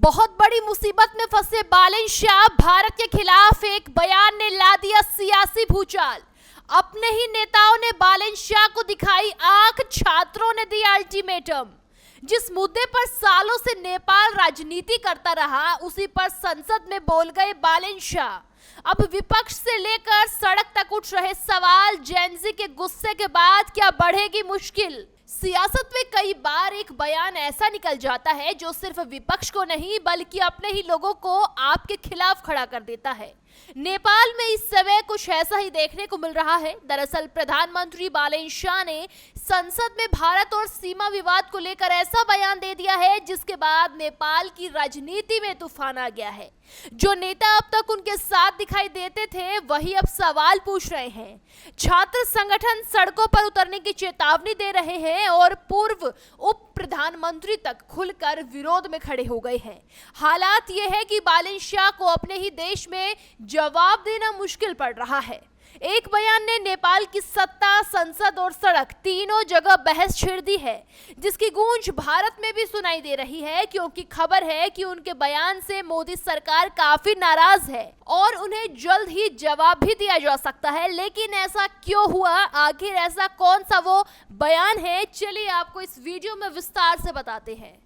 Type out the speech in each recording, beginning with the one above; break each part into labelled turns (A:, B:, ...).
A: बहुत बड़ी मुसीबत में फंसे बालन शाह भारत के खिलाफ एक बयान ने ला दिया सियासी भूचाल। अपने ही नेताओं ने बालन शाह को दिखाई आंख, छात्रों ने दिया अल्टीमेटम। जिस मुद्दे पर सालों से नेपाल राजनीति करता रहा, उसी पर संसद में बोल गए बालन शाह। अब विपक्ष से लेकर सड़क तक उठ रहे सवाल, जेनजी के गुस्से के बाद क्या बढ़ेगी मुश्किल? सियासत में कई बार एक बयान ऐसा निकल जाता है जो सिर्फ विपक्ष को नहीं बल्कि अपने ही लोगों को आपके खिलाफ खड़ा कर देता है। नेपाल में इस समय कुछ ऐसा ही देखने को मिल रहा है। दरअसल प्रधानमंत्री बालन शाह ने संसद में भारत और सीमा विवाद को लेकर ऐसा बयान दे दिया है जिसके बाद नेपाल की राजनीति में तूफान आ गया है। जो नेता अब तक उनके साथ दिखाई देते थे वही अब सवाल पूछ रहे हैं। छात्र संगठन सड़कों पर उतरने की चेतावनी दे रहे हैं और पूर्व उप प्रधानमंत्री तक खुलकर विरोध में खड़े हो गए हैं। हालात ये है कि बालन शाह को अपने ही देश में जवाब देना मुश्किल पड़ रहा है। एक बयान ने नेपाल की सत्ता, संसद और सड़क तीनों जगह बहस छेड़ दी है, जिसकी गूंज भारत में भी सुनाई दे रही है, क्योंकि खबर है कि उनके बयान से मोदी सरकार काफी नाराज है और उन्हें जल्द ही जवाब भी दिया जा सकता है। लेकिन ऐसा क्यों हुआ? आखिर ऐसा कौन सा वो बयान है? चलिए आपको इस वीडियो में विस्तार से बताते हैं।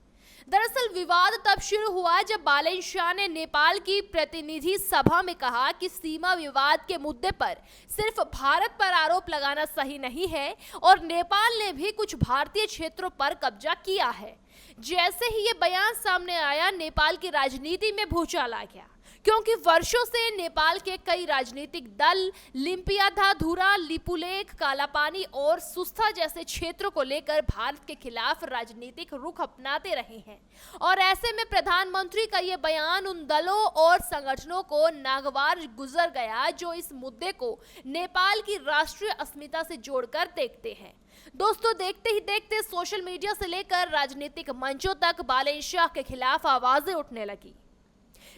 A: दरअसल विवाद तब शुरू हुआ जब बालन शाह ने नेपाल की प्रतिनिधि सभा में कहा कि सीमा विवाद के मुद्दे पर सिर्फ भारत पर आरोप लगाना सही नहीं है और नेपाल ने भी कुछ भारतीय क्षेत्रों पर कब्जा किया है। जैसे ही ये बयान सामने आया, नेपाल की राजनीति में भूचाल आ गया, क्योंकि वर्षों से नेपाल के कई राजनीतिक दल लिम्पियाधाधुरा, लिपुलेख, कालापानी और सुस्था जैसे क्षेत्रों को लेकर भारत के खिलाफ राजनीतिक रुख अपनाते रहे हैं। और ऐसे में प्रधानमंत्री का ये बयान उन दलों और संगठनों को नागवार गुजर गया जो इस मुद्दे को नेपाल की राष्ट्रीय अस्मिता से जोड़कर देखते हैं। दोस्तों, देखते ही देखते सोशल मीडिया से लेकर राजनीतिक मंचों तक बालन शाह के खिलाफ आवाजें उठने लगी।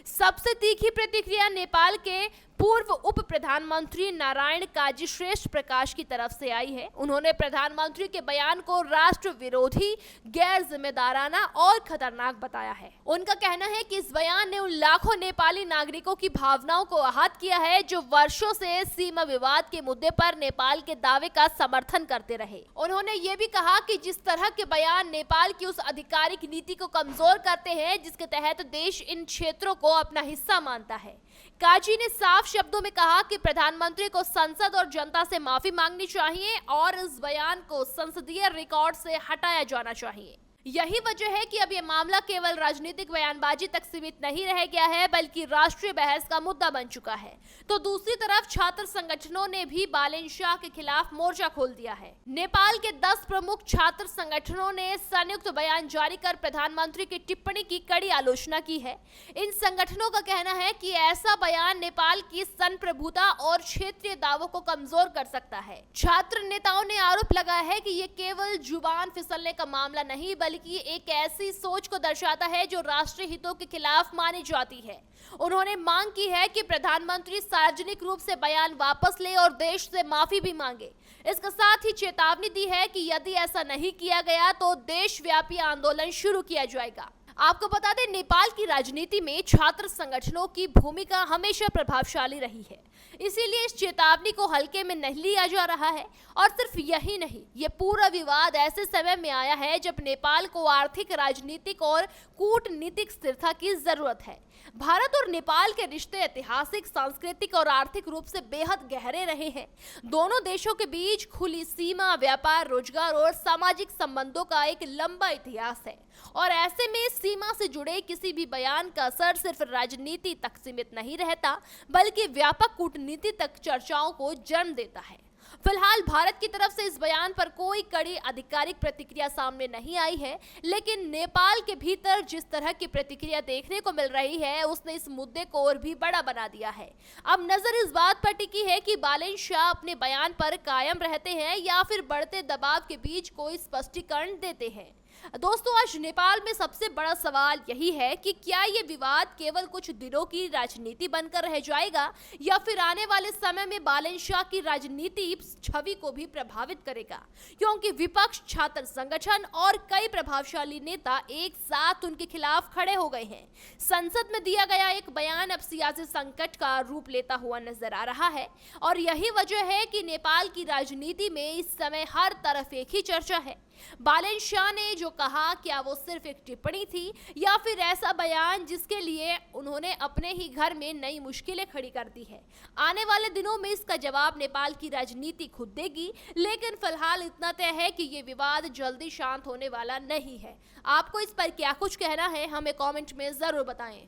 A: सबसे तीखी प्रतिक्रिया नेपाल के पूर्व उप प्रधानमंत्री नारायण काजी श्रेष्ठ प्रकाश की तरफ से आई है। उन्होंने प्रधानमंत्री के बयान को राष्ट्र विरोधी, गैर जिम्मेदाराना और खतरनाक बताया है। उनका कहना है कि इस बयान ने उन लाखों नेपाली नागरिकों की भावनाओं को आहत किया है जो वर्षों से सीमा विवाद के मुद्दे पर नेपाल के दावे का समर्थन करते रहे। उन्होंने ये भी कहा कि जिस तरह के बयान नेपाल की उस आधिकारिक नीति को कमजोर करते हैं जिसके तहत देश इन क्षेत्रों को अपना हिस्सा मानता है। काजी ने साफ शब्दों में कहा कि प्रधानमंत्री को संसद और जनता से माफी मांगनी चाहिए और इस बयान को संसदीय रिकॉर्ड से हटाया जाना चाहिए। यही वजह है कि अब यह मामला केवल राजनीतिक बयानबाजी तक सीमित नहीं रह गया है बल्कि राष्ट्रीय बहस का मुद्दा बन चुका है। तो दूसरी तरफ छात्र संगठनों ने भी बालन शाह के खिलाफ मोर्चा खोल दिया है। नेपाल के 10 प्रमुख छात्र संगठनों ने संयुक्त बयान जारी कर प्रधानमंत्री की टिप्पणी की कड़ी आलोचना की है। इन संगठनों का कहना है कि ऐसा बयान नेपाल की संप्रभुता और क्षेत्रीय दावों को कमजोर कर सकता है। छात्र नेताओं ने आरोप लगाया है कि ये केवल जुबान फिसलने का मामला नहीं बल्कि एक ऐसी सोच को दर्शाता है जो राष्ट्रीय हितों के खिलाफ मानी जाती है। उन्होंने मांग की है कि प्रधानमंत्री सार्वजनिक रूप से बयान वापस ले और देश से माफी भी मांगे। इसके साथ ही चेतावनी दी है कि यदि ऐसा नहीं किया गया तो देशव्यापी आंदोलन शुरू किया जाएगा। आपको बता दें, नेपाल की राजनीति में छात्र संगठनों की भूमिका हमेशा प्रभावशाली रही है, इसीलिए इस चेतावनी को हल्के में नहीं लिया जा रहा है। और सिर्फ यही नहीं, ये पूरा विवाद ऐसे समय में आया है जब नेपाल को आर्थिक, राजनीतिक और कूटनीतिक स्थिरता की जरूरत है। भारत और नेपाल के रिश्ते ऐतिहासिक, सांस्कृतिक और आर्थिक रूप से बेहद गहरे रहे हैं। दोनों देशों के बीच खुली सीमा, व्यापार, रोजगार और सामाजिक संबंधों का एक लंबा इतिहास है और ऐसे में सीमा से जुड़े किसी भी बयान का असर सिर्फ राजनीति तक सीमित नहीं रहता बल्कि व्यापक कूटनीति तक चर्चाओं को जन्म देता है। फिलहाल भारत की तरफ से इस बयान पर कोई कड़ी आधिकारिक प्रतिक्रिया सामने नहीं आई है, लेकिन नेपाल के भीतर जिस तरह की प्रतिक्रिया देखने को मिल रही है उसने इस मुद्दे को और भी बड़ा बना दिया है। अब नजर इस बात पर टिकी है कि बालन शाह अपने बयान पर कायम रहते हैं या फिर बढ़ते दबाव के बीच कोई स्पष्टीकरण देते हैं। दोस्तों, आज नेपाल में सबसे बड़ा सवाल यही है कि क्या ये विवाद केवल कुछ दिनों की राजनीति बनकर रह जाएगा या फिर आने वाले समय में बालन शाह की राजनीति छवि को भी प्रभावित करेगा, क्योंकि विपक्ष, छात्र संगठन और कई प्रभावशाली नेता एक साथ उनके खिलाफ खड़े हो गए हैं। संसद में दिया गया एक बयान अब सियासी संकट का रूप लेता हुआ नजर आ रहा है और यही वजह है कि नेपाल की राजनीति में इस समय हर तरफ एक ही चर्चा है। बालन शाह ने जो कहा, क्या वो सिर्फ एक टिप्पणी थी या फिर ऐसा बयान जिसके लिए उन्होंने अपने ही घर में नई मुश्किलें खड़ी कर दी है? आने वाले दिनों में इसका जवाब नेपाल की राजनीति खुद देगी, लेकिन फिलहाल इतना तय है कि ये विवाद जल्दी शांत होने वाला नहीं है। आपको इस पर क्या कुछ कहना है, हमें कमेंट में जरूर बताएं।